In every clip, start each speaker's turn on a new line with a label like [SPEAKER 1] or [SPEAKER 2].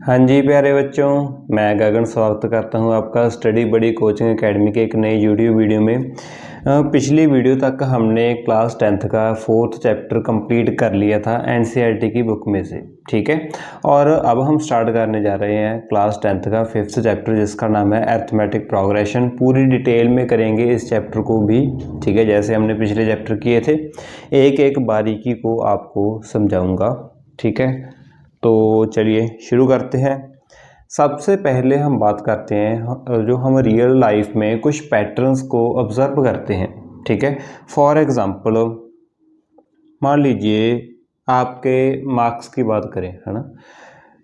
[SPEAKER 1] हाँ जी प्यारे बच्चों, मैं गगन स्वागत करता हूँ आपका स्टडी बडी कोचिंग एकेडमी के एक नई यूट्यूब वीडियो में। पिछली वीडियो तक हमने क्लास 10th का 4th चैप्टर कंप्लीट कर लिया था एनसीईआरटी की बुक में से, ठीक है। और अब हम स्टार्ट करने जा रहे हैं क्लास 10th का 5th चैप्टर जिसका नाम है अरिथमेटिक प्रोग्रेशन। पूरी डिटेल में करेंगे इस चैप्टर को भी, ठीक है, जैसे हमने पिछले चैप्टर किए थे। एक एक बारीकी को आपको समझाऊँगा, ठीक है। तो चलिए शुरू करते हैं। सबसे पहले हम बात करते हैं जो हम रियल लाइफ में कुछ पैटर्न्स को ऑब्जर्व करते हैं, ठीक है। फॉर एग्ज़ाम्पल मान लीजिए आपके मार्क्स की बात करें, है ना।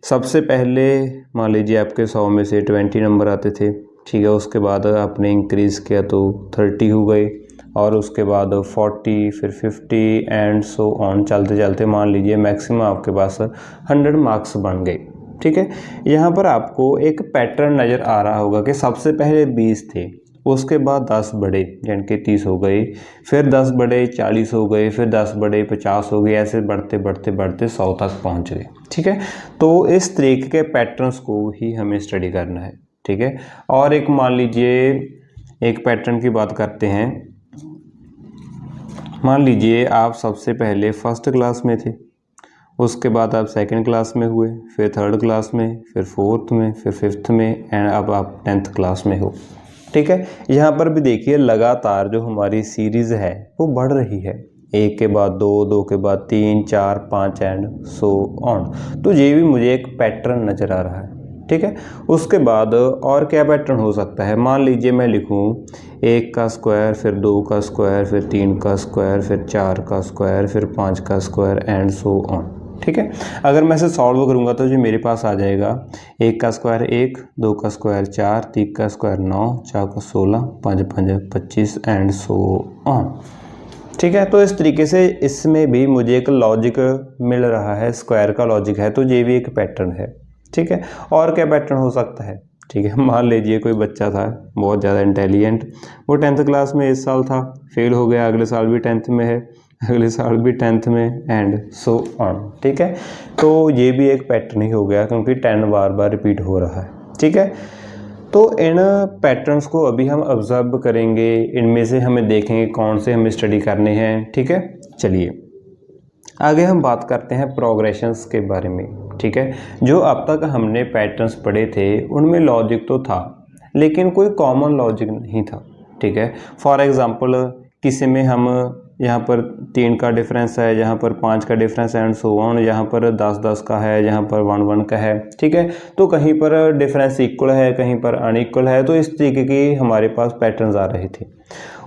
[SPEAKER 1] सबसे पहले मान लीजिए आपके 100 में से 20 नंबर आते थे, ठीक है। उसके बाद आपने इंक्रीज़ किया तो 30 हो गए, और उसके बाद 40, फिर 50 एंड सो ऑन चलते चलते मान लीजिए मैक्सिमम आपके पास 100 मार्क्स बन गए, ठीक है। यहाँ पर आपको एक पैटर्न नज़र आ रहा होगा कि सबसे पहले 20 थे, उसके बाद 10 बढ़े यानी कि 30 हो गए, फिर 10 बढ़े 40 हो गए, फिर 10 बढ़े 50 हो गए, ऐसे बढ़ते बढ़ते बढ़ते 100 तक पहुँच गए, ठीक है। तो इस तरीके के पैटर्न्स को ही हमें स्टडी करना है, ठीक है। और एक मान लीजिए एक पैटर्न की बात करते हैं। मान लीजिए आप सबसे पहले फर्स्ट क्लास में थे, उसके बाद आप सेकंड क्लास में हुए, फिर थर्ड क्लास में, फिर फोर्थ में, फिर फिफ्थ में, एंड अब आप 10th क्लास में हो, ठीक है। यहाँ पर भी देखिए लगातार जो हमारी सीरीज़ है वो बढ़ रही है, एक के बाद दो, दो के बाद 3, 4, 5 एंड सो ऑन। तो ये भी मुझे एक पैटर्न नज़र आ रहा है, ठीक है। उसके बाद और क्या पैटर्न हो सकता है। मान लीजिए मैं लिखूँ 1 का स्क्वायर, फिर 2 का स्क्वायर, फिर 3 का स्क्वायर, फिर 4 का स्क्वायर, फिर 5 का स्क्वायर एंड सो ऑन, ठीक है। अगर मैं इसे सॉल्व करूँगा तो जो मेरे पास आ जाएगा 1 का स्क्वायर 1, 2 का स्क्वायर 4, 3 का स्क्वायर 9, 4 का 16, 5 5 25 एंड सो ऑन, ठीक है। तो इस तरीके से इसमें भी मुझे एक लॉजिक मिल रहा है, स्क्वायर का लॉजिक है, तो ये भी एक पैटर्न है, ठीक है। और क्या पैटर्न हो सकता है, ठीक है। मान लीजिए कोई बच्चा था बहुत ज़्यादा इंटेलिजेंट, वो 10th क्लास में इस साल था, फेल हो गया, अगले साल भी 10th में है, अगले साल भी 10th में एंड सो ऑन, ठीक है। तो ये भी एक पैटर्न ही हो गया क्योंकि 10 बार बार रिपीट हो रहा है, ठीक है। तो इन पैटर्न्स को अभी हम ऑब्जर्व करेंगे, इनमें से हमें देखेंगे कौन से हमें स्टडी करने हैं, ठीक है। चलिए आगे हम बात करते हैं प्रोग्रेशंस के बारे में, ठीक है। जो अब तक हमने पैटर्न्स पढ़े थे उनमें लॉजिक तो था लेकिन कोई कॉमन लॉजिक नहीं था, ठीक है। फॉर एग्जांपल किसी में हम यहाँ पर 3 का डिफरेंस है, यहाँ पर 5 का डिफरेंस एंड सो ऑन, यहाँ पर 10 का है, यहाँ पर 1 का है, ठीक है। तो कहीं पर डिफरेंस इक्वल है, कहीं पर अनइक्वल है, तो इस तरीके की हमारे पास पैटर्न्स आ रहे थे।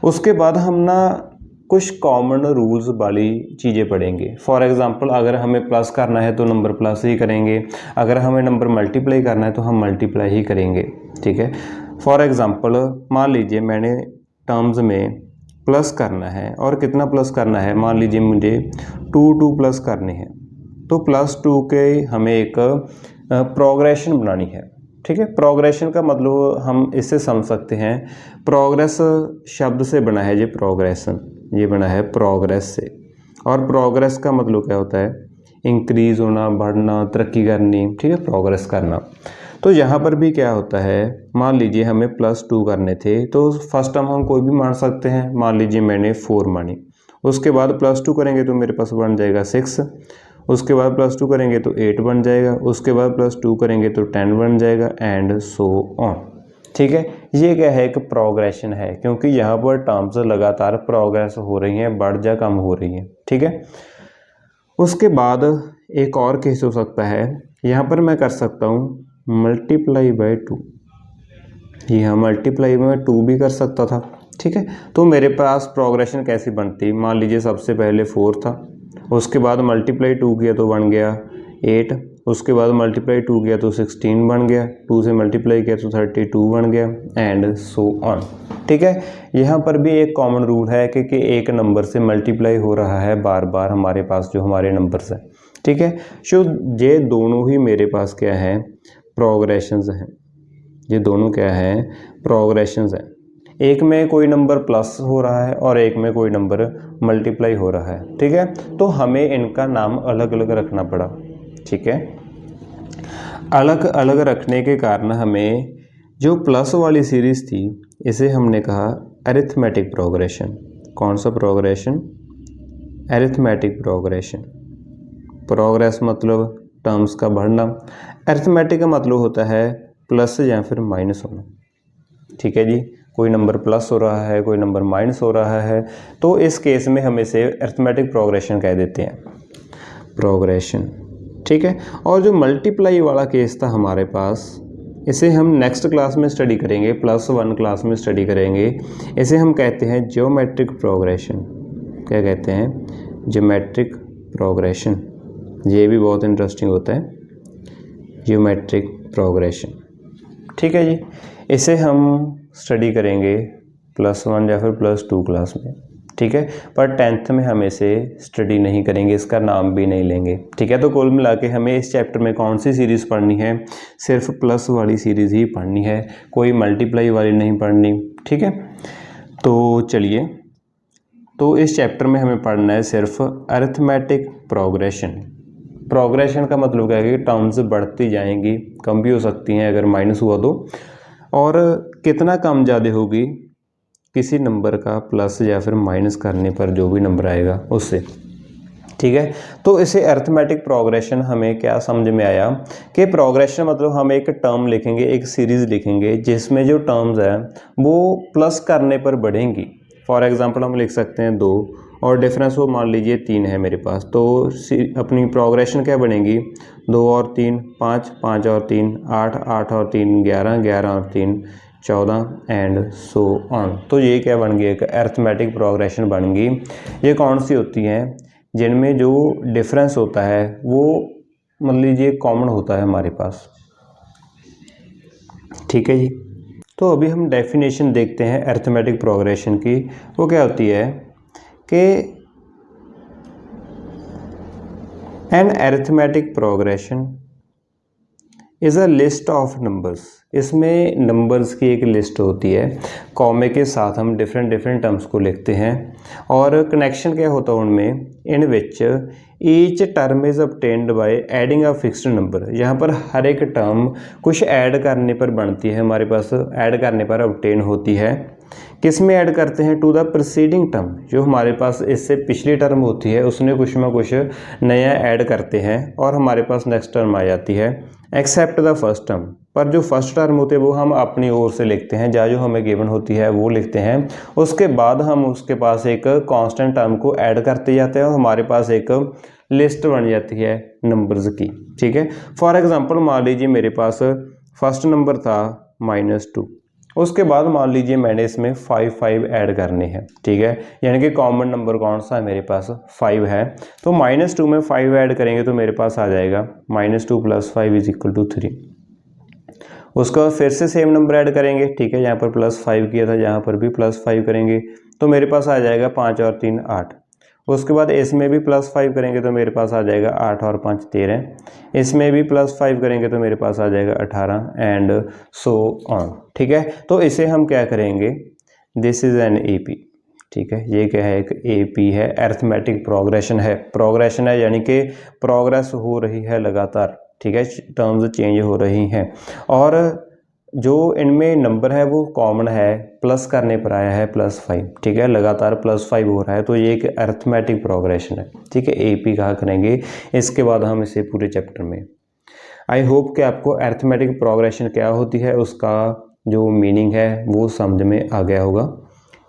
[SPEAKER 1] उसके बाद हम ना कुछ कॉमन रूल्स वाली चीज़ें पढ़ेंगे। फॉर एग्जांपल अगर हमें प्लस करना है तो नंबर प्लस ही करेंगे, अगर हमें नंबर मल्टीप्लाई करना है तो हम मल्टीप्लाई ही करेंगे, ठीक है। फॉर एग्जांपल मान लीजिए मैंने टर्म्स में प्लस करना है, और कितना प्लस करना है, मान लीजिए मुझे 2 प्लस करने हैं, तो +2 के हमें एक प्रोग्रेशन बनानी है, ठीक है। प्रोग्रेशन का मतलब हम इससे समझ सकते हैं, प्रोग्रेस शब्द से बना है, ये प्रोग्रेशन ये बना है प्रोग्रेस से, और प्रोग्रेस का मतलब क्या होता है, इंक्रीज होना, बढ़ना, तरक्की करनी, ठीक है, प्रोग्रेस करना। तो यहाँ पर भी क्या होता है, मान लीजिए हमें +2 करने थे, तो फर्स्ट टर्म हम कोई भी मान सकते हैं। मान लीजिए मैंने 4 मानी, उसके बाद +2 करेंगे तो मेरे पास बन जाएगा 6, उसके बाद +2 करेंगे तो 8 बन जाएगा, उसके बाद +2 करेंगे तो 10 बन जाएगा एंड सो ऑन, ठीक है। ये क्या है, एक प्रोग्रेशन है, क्योंकि यहाँ पर टर्म्स लगातार प्रोग्रेस हो रही हैं, बढ़ जा कम हो रही हैं, ठीक है। उसके बाद एक और केस हो सकता है, यहाँ पर मैं कर सकता हूँ मल्टीप्लाई बाय 2, यहाँ मल्टीप्लाई में 2 भी कर सकता था, ठीक है। तो मेरे पास प्रोग्रेशन कैसी बनती, मान लीजिए सबसे पहले 4 था, उसके बाद मल्टीप्लाई 2 किया तो बन गया 8, उसके बाद मल्टीप्लाई 2 किया तो 16 बन गया, 2 से मल्टीप्लाई किया तो 32 बन गया एंड सो ऑन, ठीक है। यहाँ पर भी एक कॉमन रूल है कि एक नंबर से मल्टीप्लाई हो रहा है बार बार हमारे पास जो हमारे नंबर्स हैं, ठीक है। सो ये दोनों ही मेरे पास क्या है, प्रोग्रेशंस हैं, ये दोनों क्या है, प्रोग्रेशंस हैं। एक में कोई नंबर प्लस हो रहा है और एक में कोई नंबर मल्टीप्लाई हो रहा है, ठीक है। तो हमें इनका नाम अलग अलग रखना पड़ा, ठीक है। अलग अलग रखने के कारण हमें जो प्लस वाली सीरीज़ थी इसे हमने कहा अरिथमेटिक प्रोग्रेशन। कौन सा प्रोग्रेशन? Arithmetic progression. प्रोग्रेस मतलब टर्म्स का बढ़ना, अरिथमेटिक का मतलब होता है प्लस या फिर माइनस होना। ठीक है जी, कोई नंबर प्लस हो रहा है, कोई नंबर माइनस हो रहा है, तो इस केस में हम इसे अरिथमेटिक प्रोग्रेशन कह देते हैं, प्रोग्रेशन। ठीक है, और जो मल्टीप्लाई वाला केस था हमारे पास, इसे हम नेक्स्ट क्लास में स्टडी करेंगे, +1 क्लास में स्टडी करेंगे। इसे हम कहते हैं ज्योमेट्रिक प्रोग्रेशन। क्या कहते हैं? Geometric progression. ये भी बहुत इंटरेस्टिंग होता है, ज्योमेट्रिक प्रोग्रेशन। ठीक है जी, इसे हम स्टडी करेंगे +1 या फिर +2 क्लास में। ठीक है, पर 10th में हम इसे स्टडी नहीं करेंगे, इसका नाम भी नहीं लेंगे। ठीक है, तो कुल मिला के हमें इस चैप्टर में कौन सी सीरीज़ पढ़नी है? सिर्फ प्लस वाली सीरीज़ ही पढ़नी है, कोई मल्टीप्लाई वाली नहीं पढ़नी। ठीक है, तो चलिए, तो इस चैप्टर में हमें पढ़ना है सिर्फ अरिथमेटिक प्रोग्रेशन। प्रोग्रेशन का मतलब क्या है कि टर्म्स बढ़ती जाएंगी, कम भी हो सकती हैं अगर माइनस हुआ तो, और कितना कम ज़्यादा होगी किसी नंबर का प्लस या फिर माइनस करने पर जो भी नंबर आएगा उससे। ठीक है, तो इसे अरिथमेटिक प्रोग्रेशन हमें क्या समझ में आया कि प्रोग्रेशन मतलब हम एक टर्म लिखेंगे, एक सीरीज़ लिखेंगे जिसमें जो टर्म्स है वो प्लस करने पर बढ़ेंगी। फॉर एग्जांपल हम लिख सकते हैं 2 और डिफरेंस वो मान लीजिए 3 है मेरे पास, तो अपनी प्रोग्रेशन क्या बनेगी? 2 और 3 5, 5 और 3 8, 8 और 3 11, 11 और 3 14 एंड सो ऑन। तो ये क्या बन गई? एक अरिथमेटिक प्रोग्रेशन बन गई। ये कौन सी होती हैं? जिनमें जो डिफरेंस होता है वो मान लीजिए कॉमन होता है हमारे पास। ठीक है जी, तो अभी हम डेफिनेशन देखते हैं अरिथमेटिक प्रोग्रेशन की। वो क्या होती है कि an arithmetic progression is a list of numbers. इसमें नंबर्स की एक लिस्ट होती है, कॉमे के साथ हम डिफरेंट डिफरेंट टर्म्स को लिखते हैं, और कनेक्शन क्या होता है उनमें? In which each term is obtained by adding a fixed number. यहाँ पर हर एक टर्म कुछ ऐड करने पर बनती है, हमारे पास ऐड करने पर obtain होती है। किस में ऐड करते हैं? To the preceding term. जो हमारे पास इससे पिछली टर्म होती है उसने कुछ ना कुछ नया ऐड करते हैं और हमारे पास नेक्स्ट टर्म आ जाती है, एक्सेप्ट द फर्स्ट टर्म। पर जो फर्स्ट टर्म होते हैं वो हम अपनी ओर से लिखते हैं, जहाँ जो हमें गिवन होती है वो लिखते हैं। उसके बाद हम उसके पास एक कांस्टेंट टर्म को ऐड करते जाते हैं और हमारे पास एक लिस्ट बन जाती है नंबर्स की। ठीक है, फॉर एग्जांपल मान लीजिए मेरे पास फर्स्ट नंबर था -2, उसके बाद मान लीजिए मैंने इसमें 5 ऐड करने हैं। ठीक है, यानी कि कॉमन नंबर कौन सा है? मेरे पास 5 है, तो -2 में 5 ऐड करेंगे तो मेरे पास आ जाएगा -2 + 5 = 3। उसके बाद फिर से सेम नंबर ऐड करेंगे। ठीक है, यहाँ पर +5 किया था, यहाँ पर भी +5 करेंगे तो मेरे पास आ जाएगा 5 और 3 8। उसके बाद इसमें भी +5 करेंगे तो मेरे पास आ जाएगा 8 और 5 13। इसमें भी +5 करेंगे तो मेरे पास आ जाएगा 18 एंड सो ऑन। ठीक है, तो इसे हम क्या करेंगे? This is an AP। ठीक है, ये क्या है? एक AP है, अरिथमेटिक प्रोग्रेशन है। प्रोग्रेशन है यानी कि प्रोग्रेस हो रही है लगातार। ठीक है, टर्म्स चेंज हो रही हैं और जो इनमें नंबर है वो कॉमन है, प्लस करने पर आया है +5। ठीक है, लगातार +5 हो रहा है, तो ये एक अरिथमेटिक प्रोग्रेशन है। ठीक है, AP कहा करेंगे, इसके बाद हम इसे पूरे चैप्टर में। आई होप कि आपको अरिथमेटिक प्रोग्रेशन क्या होती है उसका जो मीनिंग है वो समझ में आ गया होगा।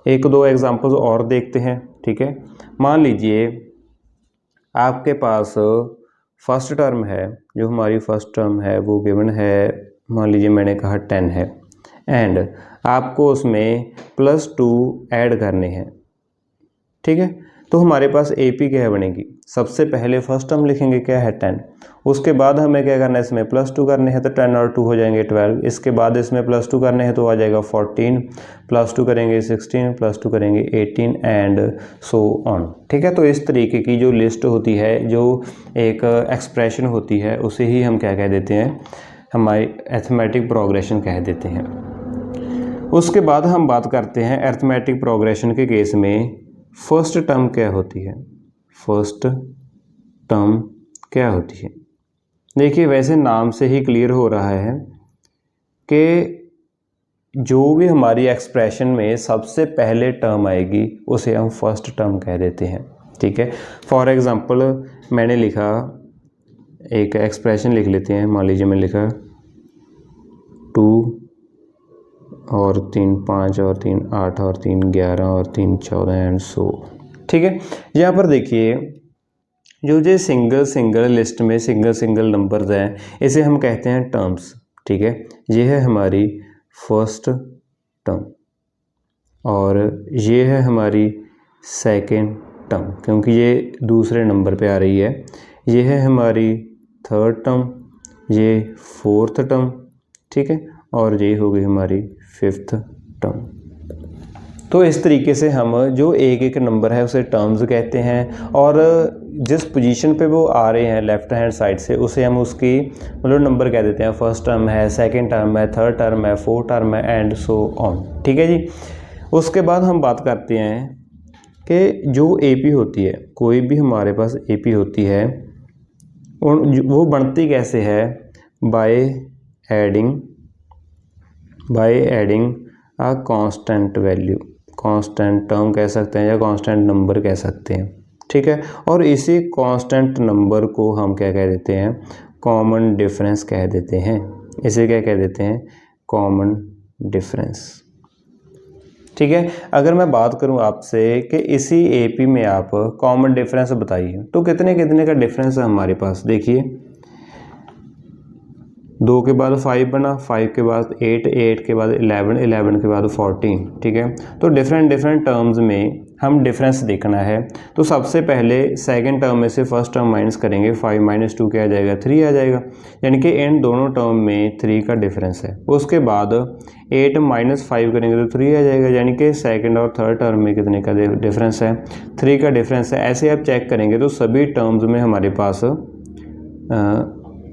[SPEAKER 1] एक दो एग्जांपल्स और देखते हैं। ठीक है, मान लीजिए आपके पास फर्स्ट टर्म है, जो हमारी फर्स्ट टर्म है वो गिवन है, मान लीजिए मैंने कहा 10 है, एंड आपको उसमें +2 ऐड करने हैं। ठीक है, तो हमारे पास AP क्या बनेगी? सबसे पहले फर्स्ट टर्म लिखेंगे, क्या है? 10। उसके बाद हमें क्या करना है? इसमें +2 करने हैं तो 10 और 2 हो जाएंगे 12। इसके बाद इसमें +2 करने हैं तो आ जाएगा 14, +2 करेंगे 16, +2 करेंगे 18 एंड सो ऑन। ठीक है, तो इस तरीके की जो लिस्ट होती है, जो एक एक्सप्रेशन होती है, उसे ही हम क्या कह देते हैं? हमारी अरिथमेटिक प्रोग्रेशन कह देते हैं। उसके बाद हम बात करते हैं अरिथमेटिक प्रोग्रेशन के केस में फर्स्ट टर्म क्या होती है? फर्स्ट टर्म क्या होती है? देखिए वैसे नाम से ही क्लियर हो रहा है कि जो भी हमारी एक्सप्रेशन में सबसे पहले टर्म आएगी उसे हम फर्स्ट टर्म कह देते हैं, ठीक है। फॉर एग्ज़ाम्पल मैंने लिखा, एक एक्सप्रेशन लिख लेते हैं, मान लीजिए मैंने लिखा 2 और 3 5 और 3 8 और 3 11 और 3 14 एंड सो, ठीक है। यहाँ पर देखिए जो जो सिंगल लिस्ट में सिंगल नंबर्स हैं इसे हम कहते हैं टर्म्स, ठीक है। ये है हमारी फर्स्ट टर्म और ये है हमारी सेकेंड टर्म, क्योंकि ये दूसरे नंबर पे आ रही है। ये है हमारी थर्ड टर्म, ये फोर्थ टर्म, ठीक है, और ये हो गई हमारी फिफ्थ टर्म। तो इस तरीके से हम जो एक एक नंबर है उसे टर्म्स कहते हैं और जिस पोजीशन पे वो आ रहे हैं लेफ़्ट हैंड साइड से उसे हम उसकी मतलब नंबर कह देते हैं। फर्स्ट टर्म है, सेकंड टर्म है, थर्ड टर्म है, फोर्थ टर्म है एंड सो ऑन, ठीक है जी। उसके बाद हम बात करते हैं कि जो एपी होती है, कोई भी हमारे पास एपी होती है वो बनती कैसे है, bye adding a constant value, constant term कह सकते हैं या कांस्टेंट नंबर कह सकते हैं, ठीक है। और इसी कांस्टेंट नंबर को हम क्या कह देते हैं, कॉमन डिफरेंस कह देते हैं। इसे क्या कह देते हैं, कॉमन डिफरेंस, ठीक है। अगर मैं बात करूं आपसे कि इसी एपी में आप कॉमन डिफरेंस बताइए तो कितने कितने का डिफरेंस है हमारे पास। देखिए 2 के बाद 5 बना, 5 के बाद 8, 8 के बाद 11, 11 के बाद 14, ठीक है। तो डिफरेंट टर्म्स में हम डिफरेंस देखना है। तो सबसे पहले सेकंड टर्म में से फर्स्ट टर्म माइनस करेंगे, 5 - 2 क्या आ जाएगा, 3 आ जाएगा, यानी कि इन दोनों टर्म में 3 का डिफरेंस है। उसके बाद 8 - 5 करेंगे तो 3 आ जाएगा, यानी कि सेकंड और थर्ड टर्म में कितने का डिफरेंस है, 3 का डिफरेंस है। ऐसे आप चेक करेंगे तो सभी टर्म्स में हमारे पास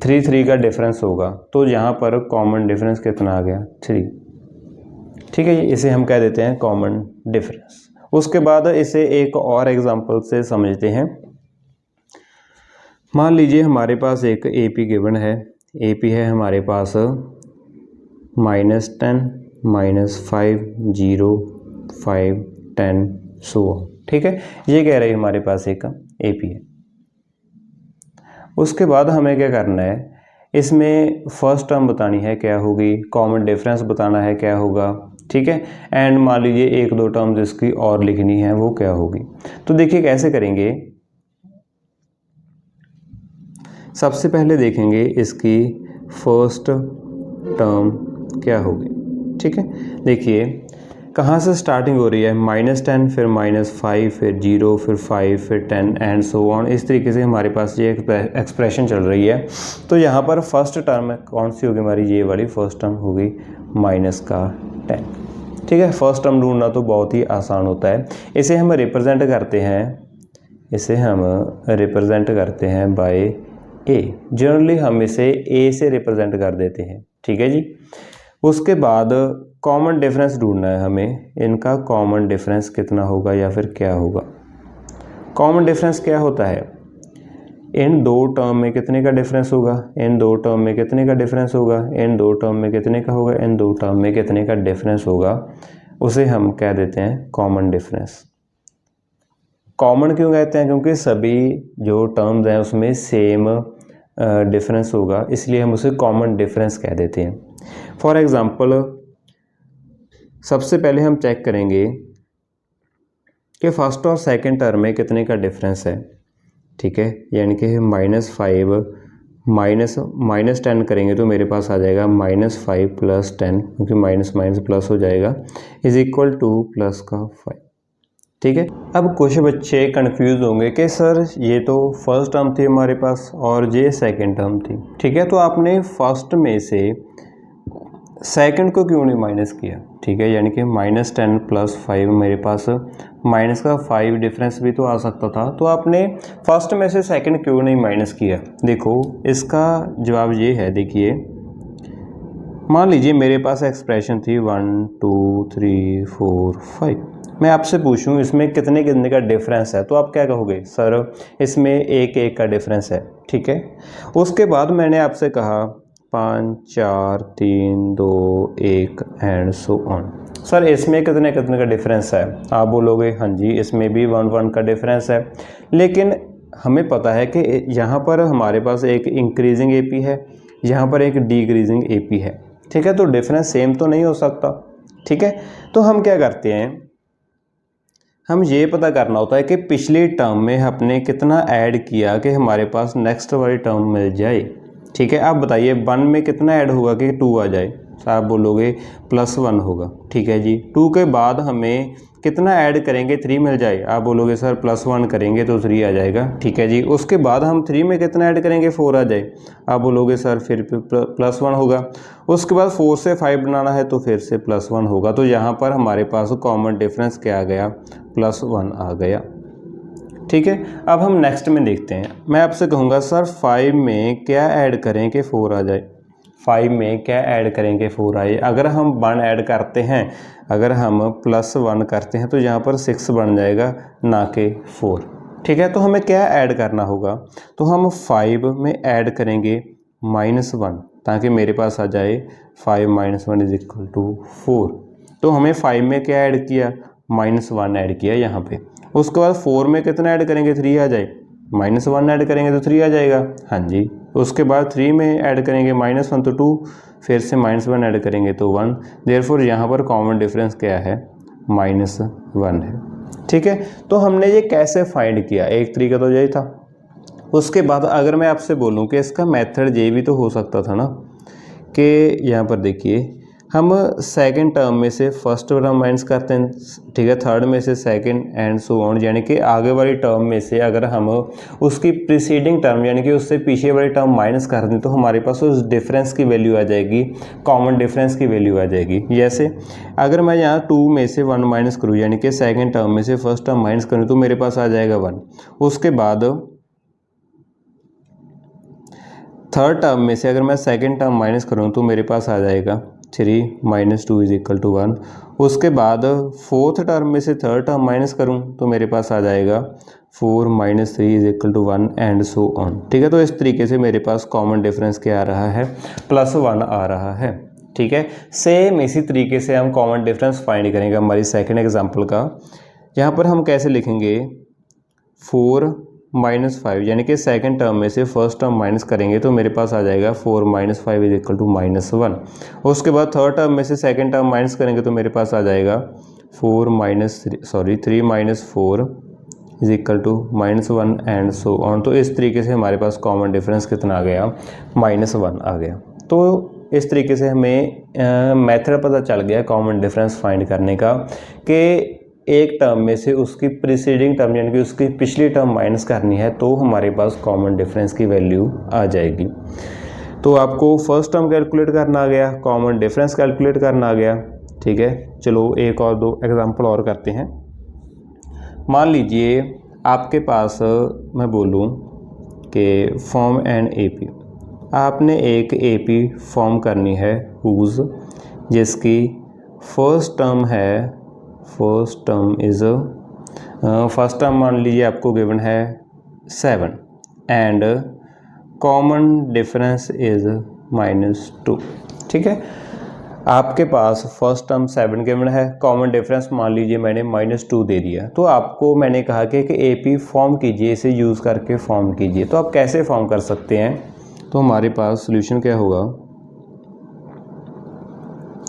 [SPEAKER 1] 3 का डिफरेंस होगा। तो यहाँ पर कॉमन डिफरेंस कितना आ गया, 3, ठीक है। इसे हम कह देते हैं कॉमन डिफरेंस। उसके बाद इसे एक और एग्जांपल से समझते हैं। मान लीजिए हमारे पास एक एपी गिवन है, एपी है हमारे पास -10 -5 0 5 10 सो, ठीक है। ये कह रही है हमारे पास एक एपी है। उसके बाद हमें क्या करना है, इसमें फर्स्ट टर्म बतानी है क्या होगी, कॉमन डिफरेंस बताना है क्या होगा, ठीक है। एंड मान लीजिए 1-2 टर्म्स इसकी और लिखनी है वो क्या होगी। तो देखिए कैसे करेंगे, सबसे पहले देखेंगे इसकी फर्स्ट टर्म क्या होगी, ठीक है। देखिए कहाँ से स्टार्टिंग हो रही है, -10 फिर -5 फिर 0 फिर 5 फिर 10 एंड सो ऑन। इस तरीके से हमारे पास ये एक्सप्रेशन चल रही है। तो यहाँ पर फर्स्ट टर्म कौन सी होगी हमारी, ये वाली फर्स्ट टर्म होगी -10, ठीक है। फर्स्ट टर्म ढूंढना तो बहुत ही आसान होता है। इसे हम रिप्रेजेंट करते हैं बाय ए। जनरली हम इसे ए से रिप्रेजेंट कर देते हैं, ठीक है जी। उसके बाद कॉमन डिफरेंस ढूंढना है हमें, इनका कॉमन डिफरेंस कितना होगा या फिर क्या होगा। कॉमन डिफरेंस क्या होता है, इन दो टर्म में कितने का डिफरेंस होगा, इन दो टर्म में कितने का डिफरेंस होगा, इन दो टर्म में कितने का होगा, इन दो टर्म में कितने का डिफरेंस होगा, उसे हम कह देते हैं कॉमन डिफरेंस। कॉमन क्यों कहते हैं, क्योंकि सभी जो टर्म्स हैं उसमें सेम डिफरेंस होगा, इसलिए हम उसे कॉमन डिफरेंस कह देते हैं। फॉर एग्ज़ाम्पल सबसे पहले हम चेक करेंगे कि फर्स्ट और सेकंड टर्म में कितने का डिफरेंस है, ठीक है। यानी कि -5 -10 करेंगे तो मेरे पास आ जाएगा -5 + 10, क्योंकि माइनस माइनस प्लस हो जाएगा, = 2 + का 5, ठीक है। अब कुछ बच्चे कंफ्यूज होंगे कि सर ये तो फर्स्ट टर्म थी हमारे पास और ये सेकंड टर्म थी, ठीक है। तो आपने फर्स्ट में से सेकंड को क्यों नहीं माइनस किया, ठीक है। यानी कि -10 + 5 मेरे पास माइनस का 5 डिफरेंस भी तो आ सकता था, तो आपने फर्स्ट में से सेकंड क्यों नहीं माइनस किया। देखो इसका जवाब ये है, देखिए मान लीजिए मेरे पास एक्सप्रेशन थी 1 2 3 4 5, मैं आपसे पूछूं इसमें कितने कितने का डिफरेंस है, तो आप क्या कहोगे, सर इसमें एक एक का डिफरेंस है, ठीक है। उसके बाद मैंने आपसे कहा 5 4 3 2 1 एंड सो ऑन। सर इसमें कितने कितने का डिफरेंस है, आप बोलोगे हाँ जी इसमें भी 1 1 का डिफरेंस है, लेकिन हमें पता है कि यहाँ पर हमारे पास एक इंक्रीजिंग एपी है, यहाँ पर एक डिक्रीजिंग एपी है, ठीक है। तो डिफरेंस सेम तो नहीं हो सकता, ठीक है। तो हम क्या करते हैं, हम ये पता करना होता है कि पिछली टर्म में हमने कितना ऐड किया कि हमारे पास नेक्स्ट वाली टर्म मिल जाए, ठीक है। आप बताइए 1 में कितना ऐड होगा कि 2 आ जाए, आप बोलोगे +1 होगा, ठीक है जी। 2 के बाद हमें कितना ऐड करेंगे 3 मिल जाए, आप बोलोगे सर +1 करेंगे तो 3 आ जाएगा, ठीक है जी। उसके बाद हम 3 में कितना ऐड करेंगे 4 आ जाए, आप बोलोगे सर फिर +1 होगा। उसके बाद 4 से 5 बनाना है तो फिर से +1 होगा। तो यहाँ पर हमारे पास कॉमन डिफरेंस क्या आ गया, +1 आ गया, ठीक है। अब हम नेक्स्ट में देखते हैं। मैं आपसे कहूँगा सर 5 में क्या ऐड करें कि 4 आ जाए, 5 में क्या ऐड करेंगे 4 आए। अगर हम 1 ऐड करते हैं, अगर हम +1 करते हैं तो यहाँ पर 6 बन जाएगा ना कि 4, ठीक है। तो हमें क्या ऐड करना होगा, तो हम 5 में ऐड करेंगे -1 ताकि मेरे पास आ जाए 5 - 1 = 4। तो हमें 5 में क्या ऐड किया, -1 ऐड किया यहाँ पे। उसके बाद 4 में कितना ऐड करेंगे 3 आ जाए, -1 ऐड करेंगे तो 3 आ जाएगा, हाँ जी। उसके बाद 3 में ऐड करेंगे -1 तो 2, फिर से -1 ऐड करेंगे तो 1। देयरफॉर यहाँ पर कॉमन डिफरेंस क्या है, -1 है, ठीक है। तो हमने ये कैसे फाइंड किया, एक तरीका तो यही था। उसके बाद अगर मैं आपसे बोलूँ कि इसका मेथड ये भी तो हो सकता था ना, कि यहाँ पर देखिए हम सेकंड टर्म में से फर्स्ट टर्म माइनस करते हैं, ठीक है, थर्ड में से सेकंड एंड सो ऑन, यानी कि आगे वाली टर्म में से अगर हम उसकी प्रीसीडिंग टर्म यानी कि उससे पीछे वाली टर्म माइनस कर दें तो हमारे पास उस डिफरेंस की वैल्यू आ जाएगी, कॉमन डिफरेंस की वैल्यू आ जाएगी। जैसे अगर मैं यहाँ 2 में से 1 माइनस करूँ यानी कि सेकेंड टर्म में से फर्स्ट टर्म माइनस करूँ तो मेरे पास आ जाएगा 1। उसके बाद थर्ड टर्म में से अगर मैं सेकेंड टर्म माइनस करूँ तो मेरे पास आ जाएगा 3 - 2 = 1। उसके बाद फोर्थ टर्म में से थर्ड टर्म माइनस करूँ तो मेरे पास आ जाएगा 4 - 3 = 1 एंड सो ऑन, ठीक है। तो इस तरीके से मेरे पास कॉमन डिफरेंस क्या आ रहा है, +1 आ रहा है, ठीक है। सेम इसी तरीके से हम कॉमन डिफरेंस फाइंड करेंगे हमारी सेकेंड एग्जाम्पल का। यहाँ पर हम कैसे लिखेंगे, 4 - 5 यानी कि सेकंड टर्म में से फर्स्ट टर्म माइनस करेंगे तो मेरे पास आ जाएगा 4 - 5 = -1। उसके बाद थर्ड टर्म में से सेकंड टर्म माइनस करेंगे तो मेरे पास आ जाएगा 3 - 4 = -1 एंड सो ऑन। तो इस तरीके से हमारे पास कॉमन डिफरेंस कितना आ गया, -1 आ गया। तो इस तरीके से हमें मेथड पता चल गया कॉमन डिफरेंस फाइंड करने का कि एक टर्म में से उसकी प्रीसीडिंग टर्म यानी कि उसकी पिछली टर्म माइनस करनी है तो हमारे पास कॉमन डिफरेंस की वैल्यू आ जाएगी। तो आपको फर्स्ट टर्म कैलकुलेट करना आ गया, कॉमन डिफरेंस कैलकुलेट करना आ गया, ठीक है। चलो एक और दो एग्जांपल और करते हैं। मान लीजिए आपके पास मैं बोलूँ कि फॉर्म एन एपी, आपने एक एपी फॉर्म करनी है हुज जिसकी फर्स्ट टर्म है, फर्स्ट टर्म मान लीजिए आपको गिवन है 7 एंड कॉमन डिफरेंस इज -2, ठीक है। आपके पास फर्स्ट टर्म 7 गिवन है, कॉमन डिफरेंस मान लीजिए मैंने -2 दे दिया। तो आपको मैंने कहा कि एपी फॉर्म कीजिए, इसे यूज़ करके फॉर्म कीजिए। तो आप कैसे फॉर्म कर सकते हैं, तो हमारे पास सोल्यूशन क्या होगा,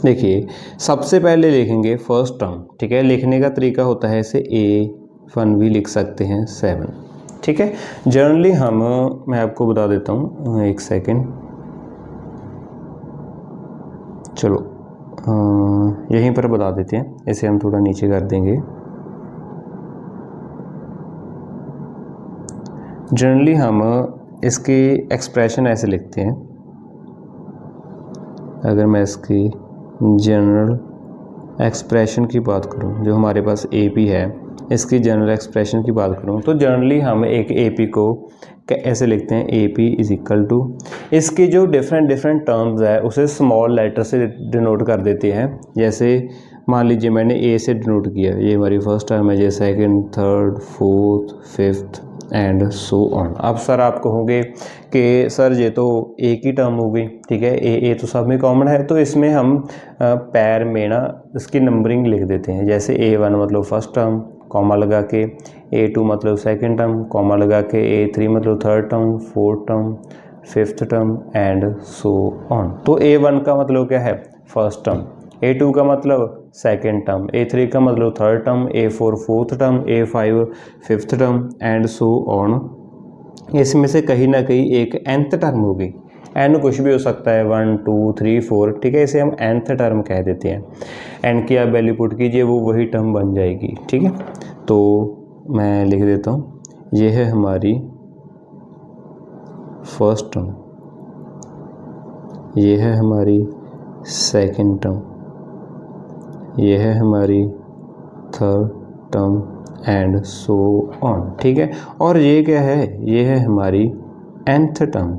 [SPEAKER 1] देखिए सबसे पहले लिखेंगे फर्स्ट टर्म, ठीक है। लिखने का तरीका होता है इसे A1 भी लिख सकते हैं 7, ठीक है। जनरली मैं आपको बता देता हूँ, एक सेकेंड, चलो यहीं पर बता देते हैं, इसे हम थोड़ा नीचे कर देंगे। जनरली हम इसकी एक्सप्रेशन ऐसे लिखते हैं, अगर मैं इसकी जनरल एक्सप्रेशन की बात करूं, जो हमारे पास एपी है इसकी जनरल एक्सप्रेशन की बात करूं तो जनरली हम एक एपी को ऐसे लिखते हैं, एपी = इसकी जो डिफरेंट टर्म्स है उसे स्मॉल लेटर से डिनोट कर देते हैं। जैसे मान लीजिए मैंने ए से डिनोट किया, ये हमारी फर्स्ट टर्म है, ये second, third, fourth, fifth and so on. अब सर आप कहोगे कि सर ये तो एक ही टर्म हो गई, ठीक है, ए तो सब में कॉमन है, तो इसमें हम पैर में ना इसकी नंबरिंग लिख देते हैं। जैसे A1 मतलब फर्स्ट टर्म, कॉमा लगा के, A2 मतलब सेकंड टर्म, कॉमा लगा के, A3 मतलब third term, fourth term, fifth term and so on. तो A1 का मतलब क्या है, फर्स्ट टर्म, A2 का मतलब सेकेंड टर्म, A3 का मतलब third term, A4 fourth term, A5 fifth term and so on. इसमें से कहीं ना कहीं एक nth टर्म होगी, n कुछ भी हो सकता है, 1 2 3 4, ठीक है, इसे हम nth टर्म कह देते हैं। n की आप वैल्यू पुट कीजिए, वो वही टर्म बन जाएगी, ठीक है। तो मैं लिख देता हूँ, ये है हमारी फर्स्ट टर्म, ये है हमारी सेकंड टर्म, ये है हमारी third term and so on, ठीक है। और ये क्या है, ये है हमारी nth टर्म,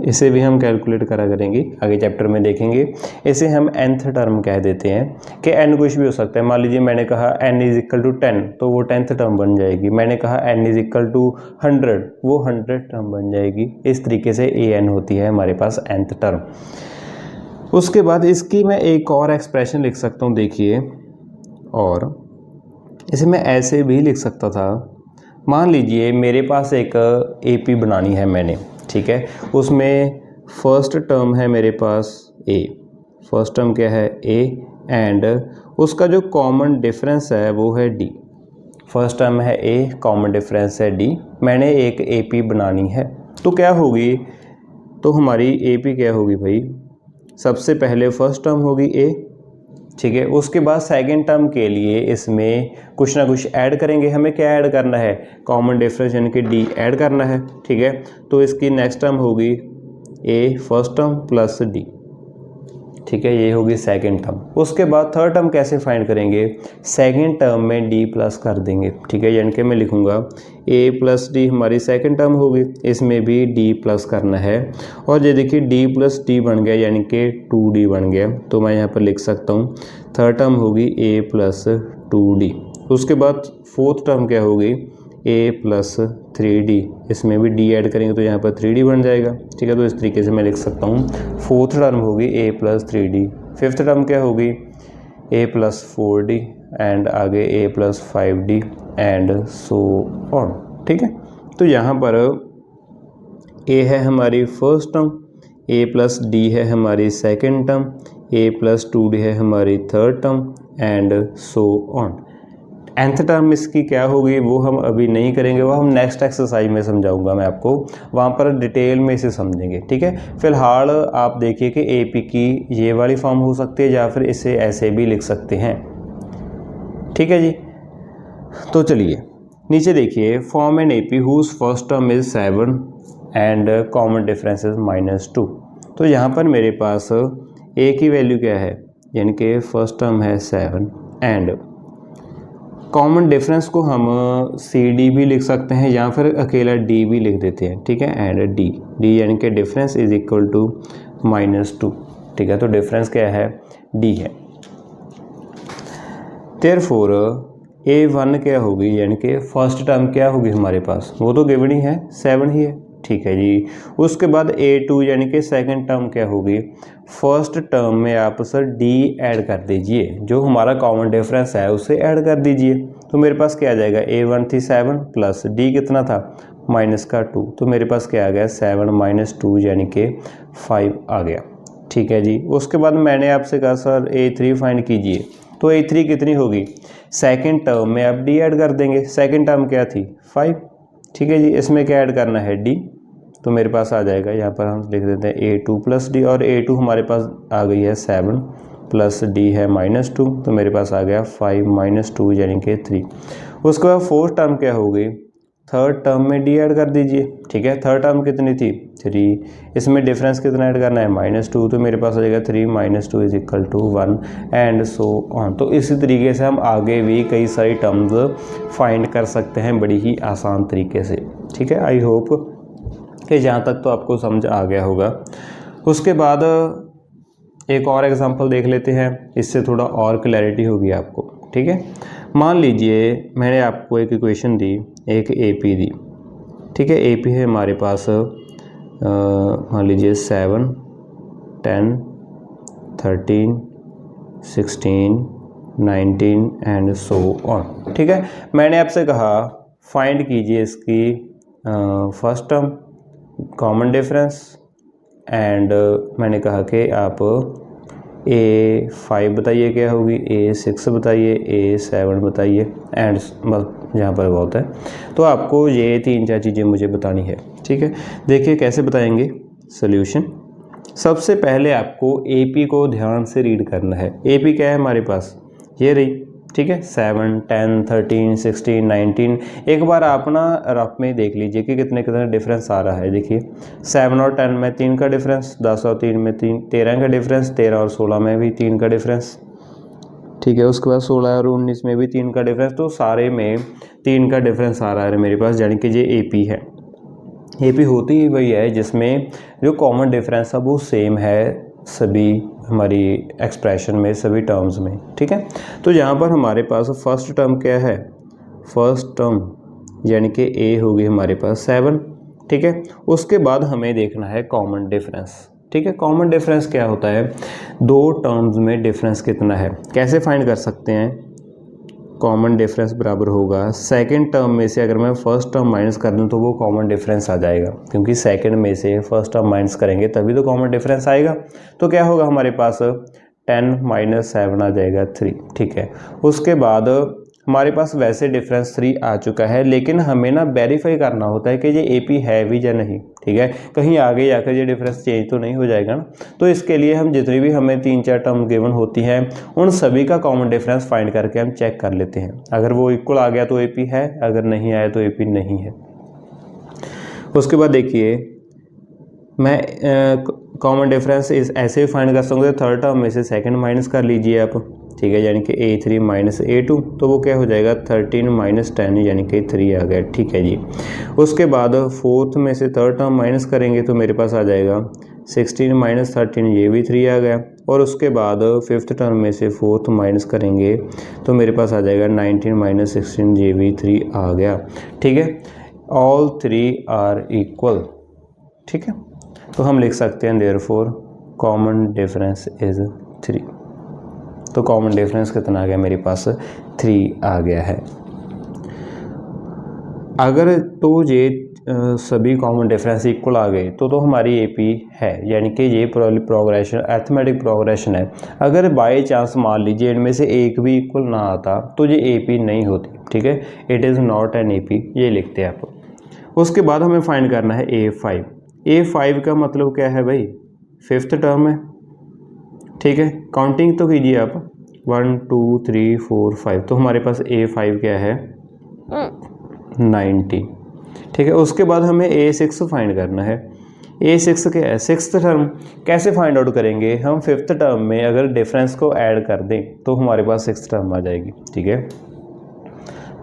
[SPEAKER 1] इसे भी हम कैलकुलेट करा करेंगे, आगे चैप्टर में देखेंगे। इसे हम nth टर्म कह देते हैं कि n कुछ भी हो सकता है। मान लीजिए मैंने कहा n इज इक्वल टू 10, तो वो 10th टर्म बन जाएगी। मैंने कहा n इज इक्वल टू 100, वो 100 टर्म बन जाएगी। इस तरीके से an होती है हमारे पास nth टर्म। उसके बाद इसकी मैं एक और एक्सप्रेशन लिख सकता हूँ, देखिए, और इसे मैं ऐसे भी लिख सकता था। मान लीजिए मेरे पास एक AP बनानी है मैंने, ठीक है, उसमें फर्स्ट टर्म है मेरे पास A, फर्स्ट टर्म क्या है A, एंड उसका जो कॉमन डिफरेंस है वो है D। फर्स्ट टर्म है A, कॉमन डिफरेंस है D। मैंने एक AP बनानी है, तो क्या होगी, तो हमारी AP क्या होगी भाई, सबसे पहले फर्स्ट टर्म होगी A, ठीक है। उसके बाद सेकंड टर्म के लिए इसमें कुछ ना कुछ ऐड करेंगे। हमें क्या ऐड करना है, कॉमन डिफरेंस यानी कि D ऐड करना है, ठीक है। तो इसकी नेक्स्ट टर्म होगी A first term plus D, ठीक है, ये होगी सेकंड टर्म। उसके बाद थर्ड टर्म कैसे फाइंड करेंगे, सेकंड टर्म में D प्लस कर देंगे, ठीक है, यानी कि मैं लिखूंगा A प्लस D हमारी सेकंड टर्म होगी, इसमें भी D प्लस करना है। और ये देखिए D प्लस D बन गया, यानी कि 2D बन गया। तो मैं यहाँ पर लिख सकता हूँ थर्ड टर्म होगी A प्लस 2D। उसके बाद फोर्थ टर्म क्या होगी, A प्लस 3D, इसमें भी D ऐड करेंगे तो यहाँ पर 3D बन जाएगा, ठीक है। तो इस तरीके से मैं लिख सकता हूँ, फोर्थ टर्म होगी A plus 3D, fifth term क्या होगी A प्लस 4D एंड आगे A plus 5D and so on, ठीक है। तो यहाँ पर A है हमारी first term, A plus D है हमारी second term, A plus 2D है हमारी third term and so on. nth term इसकी क्या होगी वो हम अभी नहीं करेंगे, वो हम नेक्स्ट एक्सरसाइज में समझाऊंगा मैं आपको, वहाँ पर डिटेल में इसे समझेंगे, ठीक है। फिलहाल आप देखिए कि AP की ये वाली फॉर्म हो सकती है या फिर इसे ऐसे भी लिख सकते हैं, ठीक है जी। तो चलिए नीचे देखिए, form an AP whose first term is 7 and common difference is -2। तो यहाँ पर मेरे पास A की वैल्यू क्या है, यानी कि फर्स्ट टर्म है 7 एंड कॉमन डिफरेंस को हम CD भी लिख सकते हैं या फिर अकेला D भी लिख देते हैं, ठीक है, एंड D यानी कि डिफरेंस इज इक्वल टू -2, ठीक है। तो डिफरेंस क्या है, D है। देयरफॉर A1 क्या होगी, यानी कि फर्स्ट टर्म क्या होगी हमारे पास, वो तो गिवन ही है, 7 ही है, ठीक है जी। उसके बाद A2 यानी कि सेकंड टर्म क्या होगी, फर्स्ट टर्म में आप सर D ऐड कर दीजिए, जो हमारा कॉमन डिफरेंस है उसे ऐड कर दीजिए। तो मेरे पास क्या आ जाएगा, A1 थी 7 प्लस D कितना था -2, तो मेरे पास क्या आ गया 7 - 2 यानी कि 5 आ गया, ठीक है जी। उसके बाद मैंने आपसे कहा सर A3 फाइंड कीजिए, तो A3 कितनी होगी, सेकेंड टर्म में आप D ऐड कर देंगे, सेकेंड टर्म क्या थी 5, ठीक है जी। इसमें क्या ऐड करना है D, तो मेरे पास आ जाएगा, यहाँ पर हम लिख देते हैं A2 प्लस D, और A2 हमारे पास आ गई है 7 प्लस D है -2, तो मेरे पास आ गया 5 - 2 यानी कि 3। उसके बाद फोर्थ टर्म क्या होगी, थर्ड टर्म में D ऐड कर दीजिए, ठीक है। थर्ड टर्म कितनी थी 3, इसमें डिफरेंस कितना ऐड करना है -2, तो मेरे पास आ जाएगा 3 - 2 is equal to 1 and so on. तो इसी तरीके से हम आगे भी कई सारी टर्म्स फाइंड कर सकते हैं बड़ी ही आसान तरीके से, ठीक है। आई होप कि जहाँ तक तो आपको समझ आ गया होगा। उसके बाद एक और एग्जांपल देख लेते हैं, इससे थोड़ा और क्लैरिटी होगी आपको। ठीक है, मान लीजिए मैंने आपको एक इक्वेशन दी, एक एपी दी। ठीक है, एपी है हमारे पास मान लीजिए 7, 10, 13, 16, 19 एंड सो ऑन। ठीक है, मैंने आपसे कहा फाइंड कीजिए इसकी first term, common difference, and मैंने कहा कि आप A5 बताइए क्या होगी, A6 बताइए, A7 बताइए, एंड बस यहाँ पर बहुत है। तो आपको ये 3-4 चीज़ें मुझे बतानी है। ठीक है, देखिए कैसे बताएंगे सॉल्यूशन। सबसे पहले आपको AP को ध्यान से रीड करना है। AP क्या है हमारे पास, ये रही। ठीक है, 7, 10, 13, 16, 19। एक बार आप ना रफ में देख लीजिए कि कितने कितने डिफरेंस आ रहा है। देखिए 7 और 10 में 3 का डिफरेंस, 10 और 3 में 13 का डिफरेंस, 13 और 16 में भी 3 का डिफरेंस। ठीक है, उसके बाद 16 और 19 में भी 3 का डिफरेंस। तो सारे में 3 का डिफरेंस आ रहा है मेरे पास, यानी कि ये AP है। AP होती ही वही है जिसमें जो कॉमन डिफरेंस है वो सेम है सभी हमारी एक्सप्रेशन में, सभी टर्म्स में। ठीक है, तो यहाँ पर हमारे पास फर्स्ट टर्म क्या है, फर्स्ट टर्म यानी कि A होगी हमारे पास 7। ठीक है, उसके बाद हमें देखना है कॉमन डिफरेंस। ठीक है, कॉमन डिफरेंस क्या होता है, दो टर्म्स में डिफरेंस कितना है, कैसे फाइंड कर सकते हैं। कॉमन डिफरेंस बराबर होगा सेकंड टर्म में से अगर मैं फर्स्ट टर्म माइनस कर दूं तो वो कॉमन डिफरेंस आ जाएगा, क्योंकि सेकंड में से फर्स्ट टर्म माइनस करेंगे तभी तो कॉमन डिफरेंस आएगा। तो क्या होगा हमारे पास 10 - 7 आ जाएगा 3। ठीक है, उसके बाद हमारे पास वैसे डिफरेंस 3 आ चुका है, लेकिन हमें ना वेरीफाई करना होता है कि ये AP है भी या नहीं। ठीक है, कहीं आगे जाकर ये डिफरेंस चेंज तो नहीं हो जाएगा ना। तो इसके लिए हम जितनी भी हमें 3-4 टर्म गिवन होती हैं उन सभी का कॉमन डिफरेंस फाइंड करके हम चेक कर लेते हैं। अगर वो इक्वल आ गया तो AP है, अगर नहीं आया तो AP नहीं है। उसके बाद देखिए मैं कॉमन डिफरेंस ऐसे भी फाइंड कर सकूँगा, थर्ड टर्म में से सेकंड माइनस कर लीजिए आप। ठीक है, यानी कि A3 - A2, तो वो क्या हो जाएगा 13 - 10 यानी कि 3 आ गया। ठीक है जी, उसके बाद फोर्थ में से थर्ड टर्म माइनस करेंगे तो मेरे पास आ जाएगा 16 - 13, ये भी 3 आ गया। और उसके बाद फिफ्थ टर्म में से फोर्थ माइनस करेंगे तो मेरे पास आ जाएगा 19 - 16, ये भी 3 आ गया। ठीक है, ऑल 3 आर इक्वल। ठीक है, तो हम लिख सकते हैं देयरफॉर कॉमन डिफरेंस इज 3। तो कॉमन डिफरेंस कितना आ गया मेरे पास, 3 आ गया है। अगर तो ये सभी कॉमन डिफरेंस इक्वल आ गए तो हमारी AP है, यानी कि ये प्रोग्रेशन अर्थमेटिक प्रोग्रेशन है। अगर बाय चांस मान लीजिए इनमें से एक भी इक्वल ना आता तो ये AP नहीं होती। ठीक है, it is not an AP, ये लिखते हैं आप। उसके बाद हमें फाइंड करना है A5। A5 का मतलब क्या है भाई, फिफ्थ टर्म है। ठीक है, काउंटिंग तो कीजिए आप, 1 2 3 4 5, तो हमारे पास A5 क्या है 90। ठीक है, उसके बाद हमें A6 फाइंड करना है। A6 क्या है, सिक्स्थ टर्म। कैसे फाइंड आउट करेंगे, हम फिफ्थ टर्म में अगर डिफरेंस को ऐड कर दें तो हमारे पास सिक्स्थ टर्म आ जाएगी। ठीक है,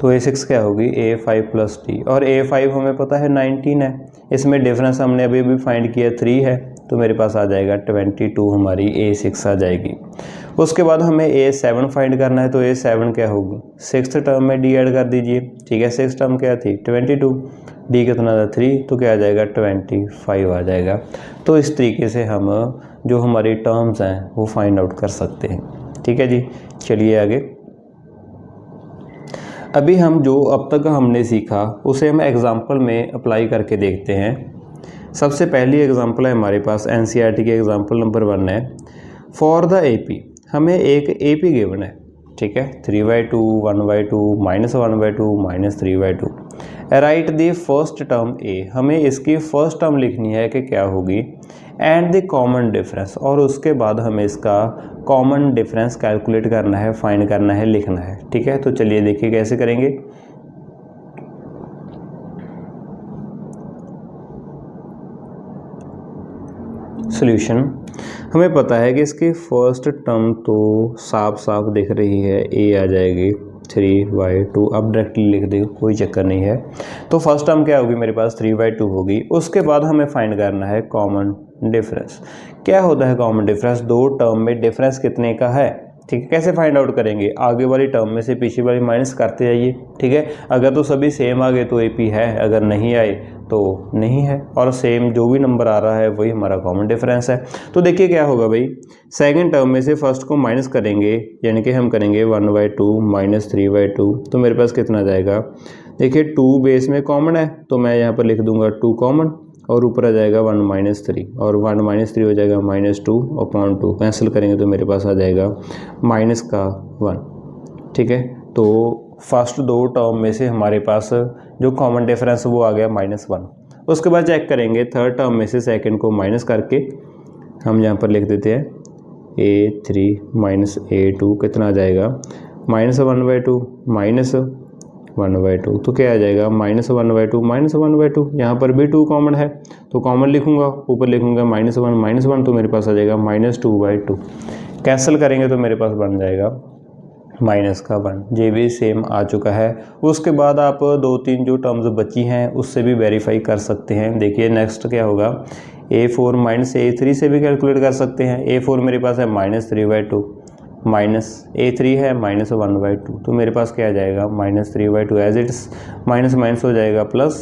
[SPEAKER 1] तो A6 क्या होगी A5 + D, और A5 हमें पता है 19 है। इसमें डिफरेंस हमने अभी अभी फाइंड किया 3 है, तो मेरे पास आ जाएगा 22 हमारी A6 आ जाएगी। उसके बाद हमें A7 फाइंड करना है, तो A7 क्या होगी, सिक्स्थ टर्म में D ऐड कर दीजिए। ठीक है, सिक्स्थ टर्म क्या थी 22, D कितना था 3, तो क्या आ जाएगा 25 आ जाएगा। तो इस तरीके से हम जो हमारी टर्म्स हैं वो फाइंड आउट कर सकते हैं। ठीक है जी, चलिए आगे। अभी हम जो अब तक हमने सीखा उसे हम एग्जाम्पल में अप्लाई करके देखते हैं। सबसे पहली एग्जाम्पल है हमारे पास NCERT की एग्जाम्पल नंबर 1 है। फॉर द AP, हमें एक AP गिवन है। ठीक है, 3/2, 1/2, -1/2, -3/2। Right the first term A, हमें इसकी फर्स्ट टर्म लिखनी है कि क्या होगी, एंड द कॉमन डिफरेंस, और उसके बाद हमें इसका कॉमन डिफरेंस कैलकुलेट करना है, फाइंड करना है, लिखना है। ठीक है, तो चलिए देखिए कैसे करेंगे। सॉल्यूशन, हमें पता है कि इसकी फर्स्ट टर्म तो साफ साफ दिख रही है, A आ जाएगी 3/2। अब डायरेक्टली लिख दे, कोई चक्कर नहीं है। तो फर्स्ट टर्म क्या होगी मेरे पास 3/2 होगी। उसके बाद हमें फाइंड करना है कॉमन डिफरेंस। क्या होता है कॉमन डिफरेंस? दो टर्म में डिफरेंस कितने का है, ठीक है। कैसे फाइंड आउट करेंगे? आगे वाली टर्म में से पीछे वाली माइनस करते जाइए, ठीक है। अगर तो सभी सेम आ गए तो AP है, अगर नहीं आए तो नहीं है, और सेम जो भी नंबर आ रहा है वही हमारा कॉमन डिफरेंस है। तो देखिए क्या होगा भाई, सेकंड टर्म में से फर्स्ट को माइनस करेंगे, यानी कि हम करेंगे 1/2 माइनस 3/2, तो मेरे पास कितना आ जाएगा? देखिए 2 बेस में कॉमन है तो मैं यहाँ पर लिख दूंगा 2 कॉमन, और ऊपर आ जाएगा 1 - 3, और 1 - 3 हो जाएगा -2/2, कैंसिल करेंगे तो मेरे पास आ जाएगा -1, ठीक है। तो फर्स्ट दो टर्म में से हमारे पास जो कॉमन डिफरेंस वो आ गया -1। उसके बाद चेक करेंगे थर्ड टर्म में से सेकंड को माइनस करके, हम यहाँ पर लिख देते हैं A3 - A2, कितना आ जाएगा? -1/2 -1/2, तो क्या आ जाएगा? -1/2 यहाँ पर भी 2 कॉमन है तो कॉमन लिखूंगा, ऊपर लिखूंगा -1 तो मेरे पास आ जाएगा -2/2, कैंसिल करेंगे तो मेरे पास बन जाएगा -1। ये भी सेम आ चुका है। उसके बाद आप 2-3 जो टर्म्स बची हैं उससे भी वेरीफाई कर सकते हैं। देखिए नेक्स्ट क्या होगा, A4 - A3 से भी कैलकुलेट कर सकते हैं। A4 मेरे पास है -3/2, -A3 है -1/2, तो मेरे पास क्या आ जाएगा? -3/2 एज इट्स, माइनस माइनस हो जाएगा प्लस,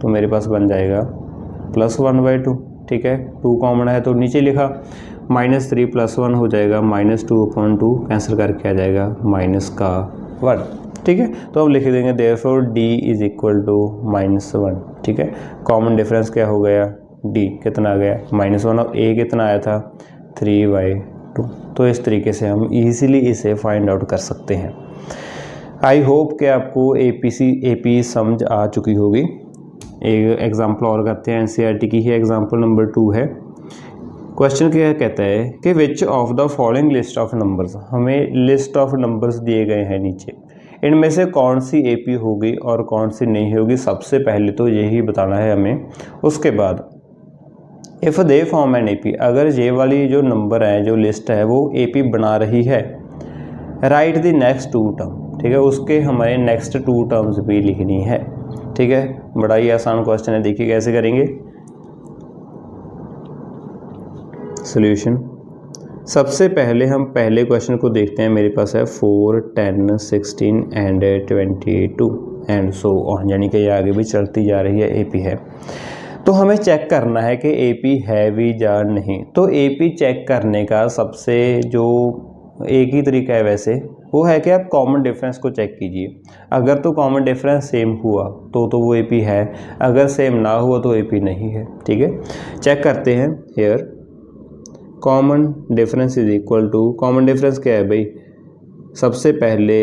[SPEAKER 1] तो मेरे पास बन जाएगा +1/2, ठीक है। 2 कॉमन है तो नीचे लिखा, -3 + 1 हो जाएगा -2/2, कैंसिल करके आ जाएगा -1, ठीक है। तो हम लिख देंगे देयरफॉर D = -1, ठीक है। कॉमन डिफरेंस क्या हो गया? D कितना आ गया? -1, और A कितना आया था? 3/2। तो इस तरीके से हम इजीली इसे फाइंड आउट कर सकते हैं। आई होप कि आपको AP समझ आ चुकी होगी। एक एग्जाम्पल और करते हैं, NCERT की ही एग्जाम्पल नंबर 2 है। क्वेश्चन क्या कहता है कि which of the following list of numbers, हमें लिस्ट ऑफ नंबर्स दिए गए हैं नीचे, इनमें से कौन सी AP होगी और कौन सी नहीं होगी, सबसे पहले तो यही बताना है हमें। उसके बाद if they form an AP, अगर ये वाली जो नंबर है, जो लिस्ट है वो AP बना रही है, राइट द नेक्स्ट 2 टर्म, ठीक है। उसके हमारे नेक्स्ट 2 टर्म्स भी लिखनी है, ठीक है। बड़ा ही आसान क्वेश्चन है, देखिए कैसे करेंगे सॉल्यूशन। सबसे पहले हम पहले क्वेश्चन को देखते हैं। मेरे पास है 4, 10, 16 एंड 22 एंड सो ऑन, यानी कि ये आगे भी चलती जा रही है, AP है। तो हमें चेक करना है कि AP है भी या नहीं। तो AP चेक करने का सबसे जो एक ही तरीका है वैसे, वो है कि आप कॉमन डिफरेंस को चेक कीजिए। अगर तो कॉमन डिफरेंस सेम हुआ तो वो AP है, अगर सेम ना हुआ तो AP नहीं है, ठीक है। चेक करते हैं। Here common difference is equal to, common difference क्या है भाई? सबसे पहले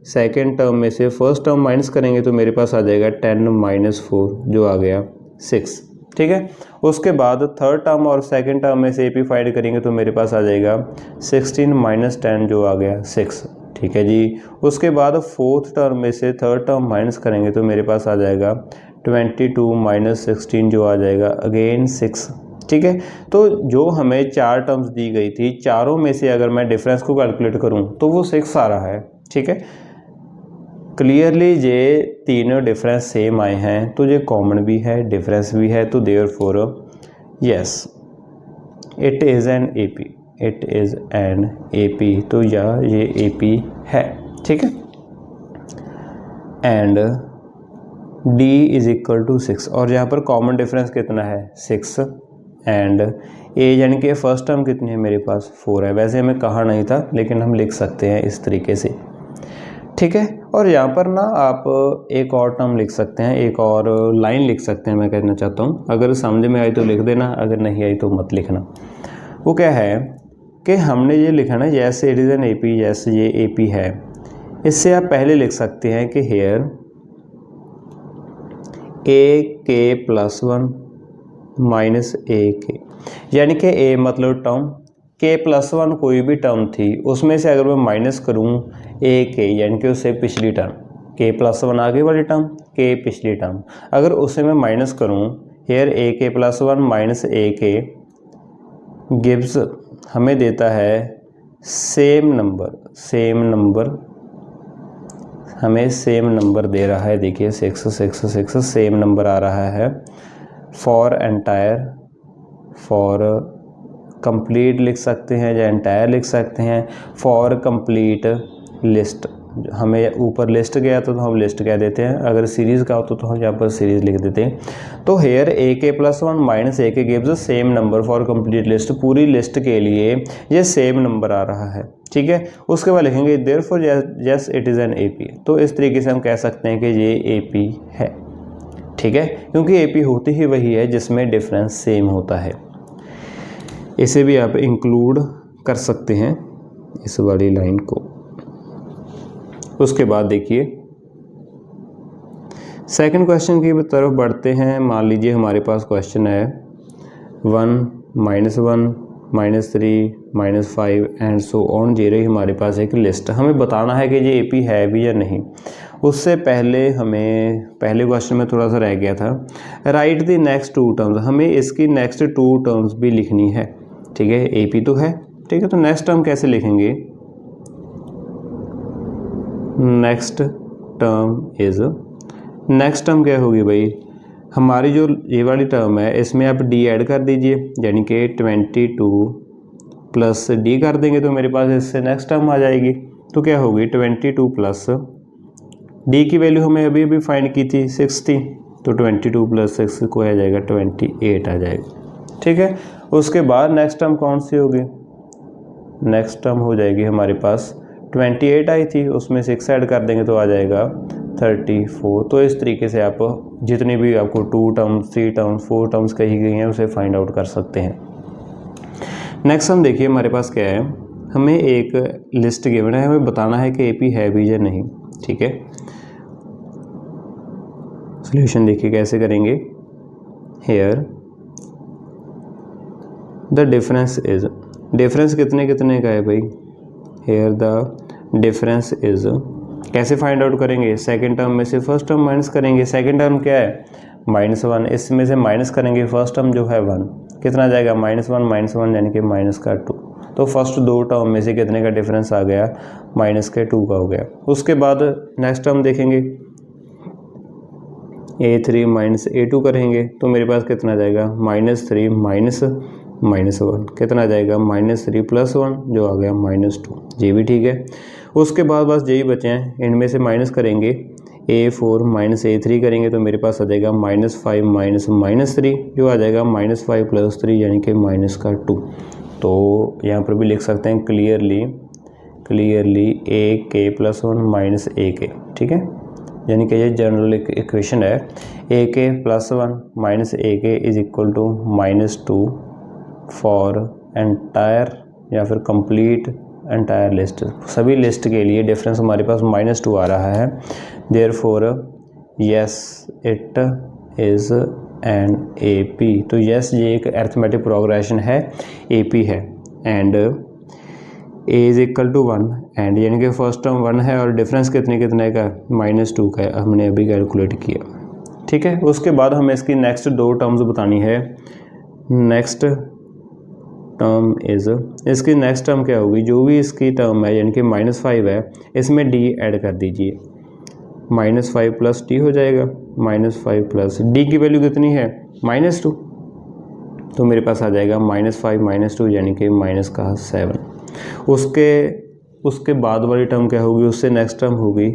[SPEAKER 1] सेकेंड टर्म में से फर्स्ट टर्म माइनस करेंगे तो मेरे पास आ जाएगा 10 - 4 जो आ गया 6, ठीक है। उसके बाद थर्ड टर्म और सेकंड टर्म में से AP फाइंड करेंगे तो मेरे पास आ जाएगा 16 - 10 जो आ गया 6, ठीक है जी। उसके बाद फोर्थ टर्म में से थर्ड टर्म माइनस करेंगे तो मेरे पास आ जाएगा 22 - 16 जो आ जाएगा अगेन 6, ठीक है। तो जो हमें 4 टर्म्स दी गई थी, चारों में से अगर मैं डिफरेंस को कैलकुलेट करूं तो वो 6 आ रहा है, ठीक है। क्लियरली ये तीनों डिफरेंस सेम आए हैं, तो ये कॉमन भी है, डिफरेंस भी है, तो therefore yes it is an AP, it is an AP, तो ये AP है, ठीक है। एंड D = 6, और यहाँ पर कॉमन डिफरेंस कितना है? 6, एंड A यानी कि फर्स्ट टर्म कितनी है मेरे पास? 4 है। वैसे हमें कहा नहीं था लेकिन हम लिख सकते हैं इस तरीके से, ठीक है। और यहाँ पर ना आप एक और टर्म लिख सकते हैं, एक और लाइन लिख सकते हैं, मैं कहना चाहता हूँ। अगर समझ में आई तो लिख देना, अगर नहीं आई तो मत लिखना। वो क्या है कि हमने ये लिखा ना, yes it is an AP, yes ये AP है। इससे आप पहले लिख सकते हैं कि हेयर AK+1 - AK, यानी कि A मतलब टर्म, K+1 कोई भी टर्म थी, उसमें से अगर मैं माइनस करूँ AK यानी कि उससे पिछली टर्म, K+1 आगे वाली टर्म, K पिछली टर्म, अगर उसे मैं माइनस करूँ, हेयर AK+1 - AK गिव्स, हमें देता है सेम नंबर, हमें सेम नंबर दे रहा है। देखिए 6 6 6 सेम नंबर आ रहा है फॉर एंटायर फॉर कंप्लीट लिख सकते हैं या एंटायर लिख सकते हैं। फॉर कंप्लीट लिस्ट, हमें ऊपर लिस्ट गया तो हम लिस्ट कह देते हैं, अगर सीरीज़ का होता तो हम यहाँ पर सीरीज़ लिख देते हैं। तो here AK+1 minus AK gives the same number for complete list, पूरी लिस्ट के लिए ये सेम नंबर आ रहा है, ठीक है। उसके बाद लिखेंगे therefore yes it is an AP, तो इस तरीके से हम कह सकते हैं कि ये AP है, ठीक है, क्योंकि AP होती ही वही है जिसमें डिफरेंस सेम होता है। इसे भी आप इंक्लूड कर सकते हैं इस वाली लाइन को। उसके बाद देखिए सेकंड क्वेश्चन की तरफ बढ़ते हैं। मान लीजिए हमारे पास क्वेश्चन है 1 -1 -3 -5 एंड सो ऑन, ये रही हमारे पास एक लिस्ट। हमें बताना है कि ये AP है भी या नहीं। उससे पहले हमें पहले क्वेश्चन में थोड़ा सा रह गया था, राइट द नेक्स्ट 2 टर्म्स, हमें इसकी नेक्स्ट 2 टर्म्स भी लिखनी है, ठीक है। AP तो है, ठीक है, तो नेक्स्ट टर्म कैसे लिखेंगे? नेक्स्ट टर्म क्या होगी भाई? हमारी जो ये वाली टर्म है इसमें आप D ऐड कर दीजिए, यानी कि 22 प्लस D कर देंगे तो मेरे पास इससे नेक्स्ट टर्म आ जाएगी। तो क्या होगी 22 प्लस D की वैल्यू हमें अभी अभी फाइंड की थी 6 थी, तो 22 प्लस 6 को आ जाएगा 28 आ जाएगा, ठीक है। उसके बाद नेक्स्ट टर्म कौन सी होगी? नेक्स्ट टर्म हो जाएगी हमारे पास 28 आई थी, उसमें 6 ऐड कर देंगे तो आ जाएगा 34। तो इस तरीके से आप जितनी भी आपको 2 टर्म्स 3 टर्म्स 4 टर्म्स कही गई हैं उसे फाइंड आउट कर सकते हैं। नेक्स्ट हम देखिए हमारे पास क्या है, हमें एक लिस्ट गिवन है, हमें बताना है कि AP है भी या नहीं, ठीक है। सॉल्यूशन देखिए कैसे करेंगे। Here the difference is, difference कितने कितने का है भाई? हेयर द डिफरेंस इज, कैसे फाइंड आउट करेंगे? सेकंड टर्म में से फर्स्ट टर्म माइनस करेंगे। सेकंड टर्म क्या है? -1, इसमें से माइनस करेंगे फर्स्ट टर्म जो है 1, कितना जाएगा? -1 यानी कि -2। तो फर्स्ट 2 टर्म में से कितने का डिफरेंस आ गया? -2 का हो गया। उसके बाद नेक्स्ट टर्म देखेंगे A3 माइनस A2 करेंगे तो मेरे पास कितना जाएगा? -3 -1 कितना जाएगा? -3 + 1 जो आ गया -2, ये भी ठीक है। उसके बाद बस यही बचे हैं, इनमें से माइनस करेंगे A4 माइनस A3 करेंगे तो मेरे पास आ जाएगा -5 -3 जो आ जाएगा -5 + 3 यानी कि -2। तो यहाँ पर भी लिख सकते हैं क्लियरली AK+1 -AK, ठीक है, यानी कि ये जनरल इक्वेशन है AK+1 -AK is equal to -2 for entire या फिर कंप्लीट एंटायर लिस्ट। सभी लिस्ट के लिए डिफरेंस हमारे पास -2 आ रहा है। Therefore yes it is an AP, तो यस ये एक अरिथमेटिक प्रोग्रेशन है, AP है। And A is equal to 1 and यानी कि फर्स्ट टर्म 1 है और डिफरेंस कितने का? -2 का है, हमने अभी कैलकुलेट किया, ठीक है। उसके बाद हमें इसकी नेक्स्ट 2 टर्म्स बतानी है। नेक्स्ट टर्म इज़, इसकी नेक्स्ट टर्म क्या होगी? जो भी इसकी टर्म है यानी कि -5 है, इसमें D ऐड कर दीजिए, -5 + D हो जाएगा, -5 + D की वैल्यू कितनी है? -2, तो मेरे पास आ जाएगा -5 -2 यानी कि -7। उसके बाद वाली टर्म क्या होगी? उससे नेक्स्ट टर्म होगी,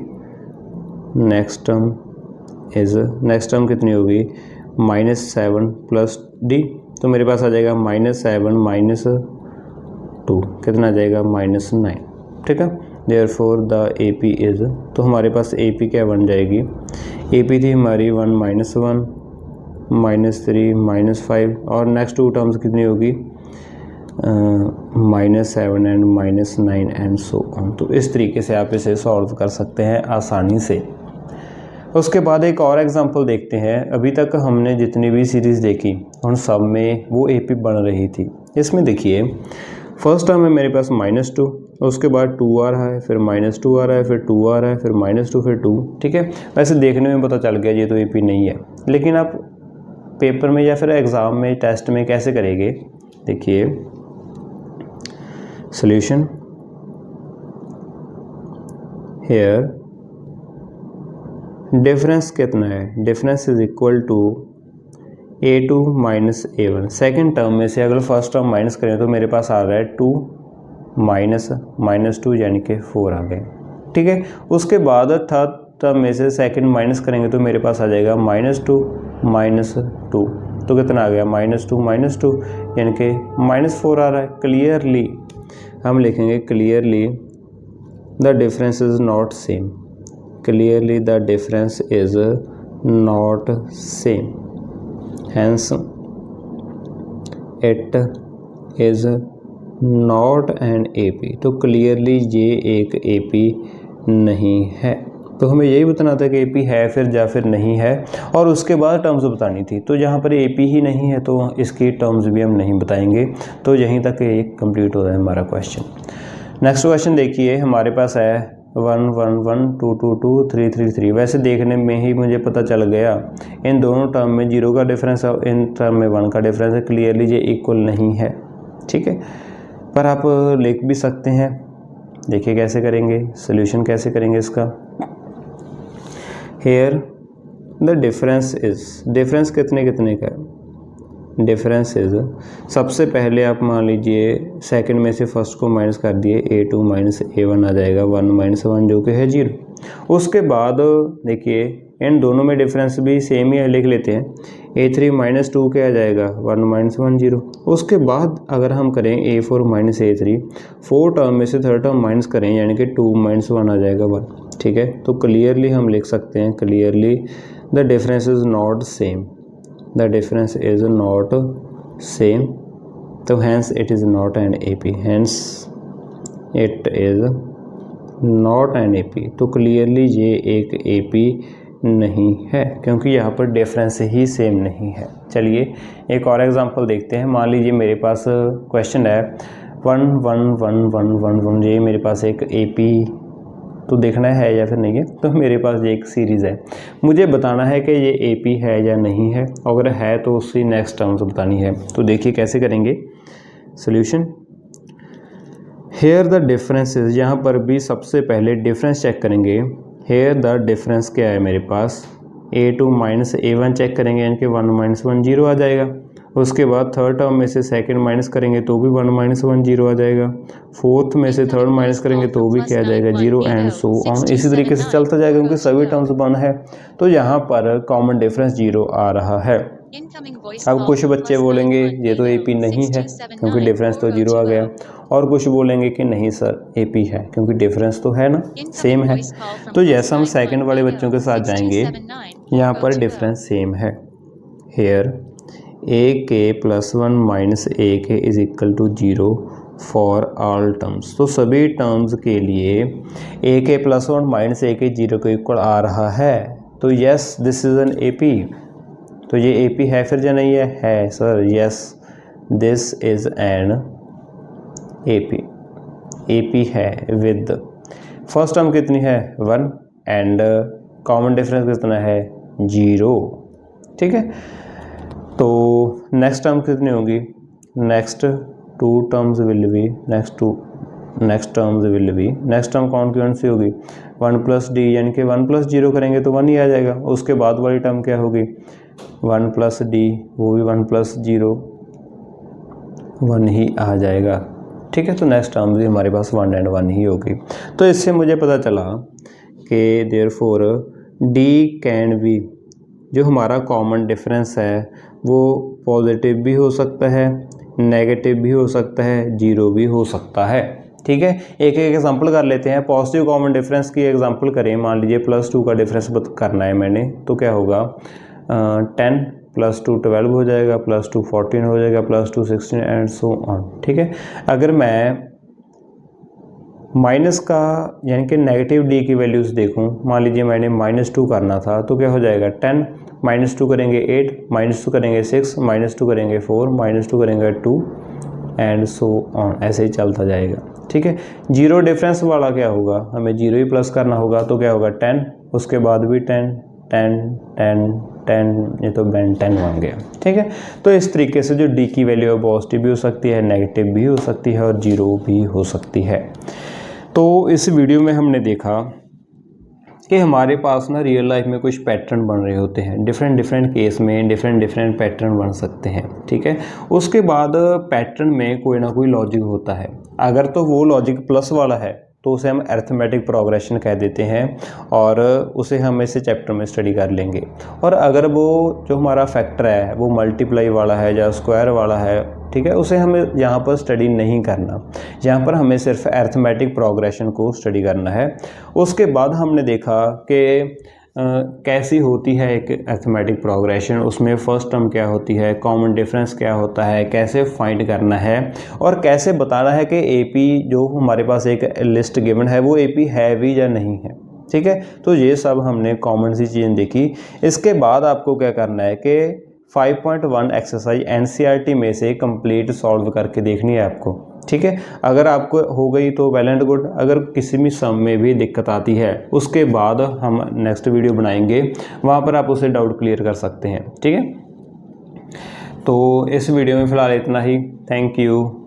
[SPEAKER 1] नेक्स्ट टर्म कितनी होगी? -7 + D, तो मेरे पास आ जाएगा -7 - 2 कितना आ जाएगा? -9, ठीक है। देयरफॉर द AP इज़, तो हमारे पास AP क्या बन जाएगी? AP थी हमारी 1 -1 -3 -5 और नेक्स्ट 2 टर्म्स कितनी होगी? -7 एंड -9 एंड सो ऑन। तो इस तरीके से आप इसे सॉल्व कर सकते हैं आसानी से। उसके बाद एक और एग्जांपल देखते हैं। अभी तक हमने जितनी भी सीरीज़ देखी उन सब में वो AP बन रही थी। इसमें देखिए फर्स्ट टर्म में मेरे पास -2, उसके बाद 2 आ रहा है, फिर -2 आ रहा है, फिर 2 आ रहा है, फिर -2 फिर 2, ठीक है। वैसे देखने में पता चल गया ये तो AP नहीं है, लेकिन आप पेपर में या फिर एग्ज़ाम में टेस्ट में कैसे करेंगे? देखिए सॉल्यूशन हेयर डिफरेंस कितना है? Difference is equal to A2 minus A1। Second term में से अगर फर्स्ट टर्म माइनस करें तो मेरे पास आ रहा है 2 माइनस 2 यानी कि 4 आ गए, ठीक है। उसके बाद थर्ड टर्म में से सेकंड माइनस करेंगे तो मेरे पास आ जाएगा -2 -2, तो कितना आ गया -2 यानी कि -4 आ रहा है। क्लियरली हम लिखेंगे clearly the difference is not same, clearly the difference is not same, hence it is not an AP। तो क्लियरली ये एक AP नहीं है। तो हमें यही बताना था कि AP है फिर या फिर नहीं है, और उसके बाद टर्म्स बतानी थी। तो यहाँ पर AP ही नहीं है तो इसकी टर्म्स भी हम नहीं बताएंगे। तो यहीं तक ये कंप्लीट हो रहा है हमारा क्वेश्चन। नेक्स्ट क्वेश्चन देखिए, हमारे पास है 1 1 1 2 2 2 3 3 3। वैसे देखने में ही मुझे पता चल गया इन दोनों टर्म में 0 का डिफरेंस है, इन टर्म में 1 का डिफरेंस है। क्लियरली ये इक्वल नहीं है, ठीक है। पर आप लिख भी सकते हैं। देखिए कैसे करेंगे, सोल्यूशन कैसे करेंगे इसका। Here the difference is, difference कितने कितने का है, डिफरेंस इज, सबसे पहले आप मान लीजिए सेकंड में से फर्स्ट को माइनस कर दिए, A2 माइनस A1 आ जाएगा 1 माइनस 1 जो कि है 0। उसके बाद देखिए इन दोनों में डिफरेंस भी सेम ही है, लिख लेते हैं। A3 माइनस 2 क्या आ जाएगा 1 माइनस 1 0। उसके बाद अगर हम करें A4 माइनस A3, 4 टर्म में से थर्ड टर्म माइनस करें यानी कि 2 माइनस 1 आ जाएगा 1, ठीक है। तो क्लियरली हम लिख सकते हैं clearly the difference is not same, the difference is not same, तो hence it is not an AP, hence it is not an AP। तो क्लियरली ये एक AP नहीं है क्योंकि यहाँ पर डिफरेंस ही सेम नहीं है। चलिए एक और एग्जांपल देखते हैं। मान लीजिए मेरे पास क्वेश्चन है 1 1 1 1 1 1, ये मेरे पास एक AP तो देखना है या फिर नहीं है। तो मेरे पास ये एक सीरीज़ है, मुझे बताना है कि ये AP है या नहीं है, अगर है तो उसकी नेक्स्ट टर्म्स बतानी है। तो देखिए कैसे करेंगे सोल्यूशन। हेयर द डिफरेंसेस, यहाँ पर भी सबसे पहले डिफरेंस चेक करेंगे। हेयर द डिफरेंस क्या है मेरे पास, A2 माइनस A1 चेक करेंगे यानी कि 1 माइनस 1 0 आ जाएगा। उसके बाद थर्ड टर्म में से सेकंड माइनस करेंगे तो भी 1 माइनस 1 0 आ जाएगा। फोर्थ में से थर्ड माइनस करेंगे तो भी क्या आ जाएगा 0 एंड सो ऑन। इसी तरीके से चलता जाएगा क्योंकि सभी टर्म्स 1 है। तो यहाँ पर कॉमन डिफरेंस 0 आ रहा है। अब कुछ बच्चे बोलेंगे ये तो AP नहीं है क्योंकि डिफरेंस तो 0 आ गया, और कुछ बोलेंगे कि नहीं सर AP है क्योंकि डिफरेंस तो है ना, सेम है। तो जैसा हम सेकंड वाले बच्चों के साथ जाएंगे, यहाँ पर डिफरेंस सेम है। Here AK + 1 minus AK is equal to 0 for all terms. तो सभी टर्म्स के लिए AK + 1 माइनस AK 0 के इक्वल आ रहा है। तो yes this is an AP। तो ये AP है फिर या नहीं है sir, yes this is an AP, AP है विद फर्स्ट टर्म कितनी है 1 एंड कॉमन डिफरेंस कितना है 0, ठीक है। तो नेक्स्ट टर्म कितनी होगी, next terms will be next term कौन सी होगी 1 + D, यानी कि 1 + 0 करेंगे तो 1 ही आ जाएगा। उसके बाद वाली टर्म क्या होगी 1 + D, वो भी 1 + 0 1 ही आ जाएगा, ठीक है। तो नेक्स्ट टर्म भी हमारे पास 1 एंड 1 ही होगी। तो इससे मुझे पता चला कि देयरफॉर D कैन बी, जो हमारा कॉमन डिफरेंस है वो पॉजिटिव भी हो सकता है, नेगेटिव भी हो सकता है, 0 भी हो सकता है, ठीक है। एक एक एग्जांपल कर लेते हैं। पॉजिटिव कॉमन डिफरेंस की एग्जांपल करें, मान लीजिए +2 का डिफरेंस करना है मैंने, तो क्या होगा 10 + 2 12 हो जाएगा, +2 14 हो जाएगा, +2 16 एंड सो ऑन, ठीक है। अगर मैं माइनस का यानी कि नेगेटिव D की वैल्यूज़ देखूं, मान लीजिए मैंने -2 करना था तो क्या हो जाएगा 10 -2 करेंगे 8, -2 करेंगे 6, -2 करेंगे 4, -2 करेंगे 2 एंड सो ऑन, ऐसे ही चलता जाएगा, ठीक है। 0 डिफरेंस वाला क्या होगा, हमें 0 ही प्लस करना होगा, तो क्या होगा 10, उसके बाद भी 10 10 10 10, ये तो 10 बन गया, ठीक है। तो इस तरीके से जो D की वैल्यू है पॉजिटिव भी हो सकती है, नेगेटिव भी हो सकती है और 0 भी हो सकती है। तो इस वीडियो में हमने देखा कि हमारे पास ना रियल लाइफ में कुछ पैटर्न बन रहे होते हैं, डिफरेंट केस में डिफरेंट पैटर्न बन सकते हैं, ठीक है। उसके बाद पैटर्न में कोई ना कोई लॉजिक होता है। अगर तो वो लॉजिक प्लस वाला है तो उसे हम अरिथमेटिक प्रोग्रेशन कह देते हैं और उसे हम इसे चैप्टर में स्टडी कर लेंगे। और अगर वो जो हमारा फैक्टर है वो मल्टीप्लाई वाला है या स्क्वायर वाला है, ठीक है, उसे हमें यहाँ पर स्टडी नहीं करना। यहाँ पर हमें सिर्फ अरिथमेटिक प्रोग्रेशन को स्टडी करना है। उसके बाद हमने देखा कि कैसी होती है एक अरिथमेटिक प्रोग्रेशन, उसमें फर्स्ट टर्म क्या होती है, कॉमन डिफरेंस क्या होता है, कैसे फाइंड करना है और कैसे बताना है कि एपी जो हमारे पास एक लिस्ट गिवन है वो एपी है भी या नहीं है, ठीक है। तो ये सब हमने कॉमन सी चीज़ें देखी। इसके बाद आपको क्या करना है कि 5.1 एक्सरसाइज एनसीईआरटी में से कंप्लीट सॉल्व करके देखनी है आपको, ठीक है। अगर आपको हो गई तो वेल एंड गुड, अगर किसी भी सम में भी दिक्कत आती है उसके बाद हम नेक्स्ट वीडियो बनाएंगे, वहाँ पर आप उसे डाउट क्लियर कर सकते हैं, ठीक है। तो इस वीडियो में फ़िलहाल इतना ही। Thank you.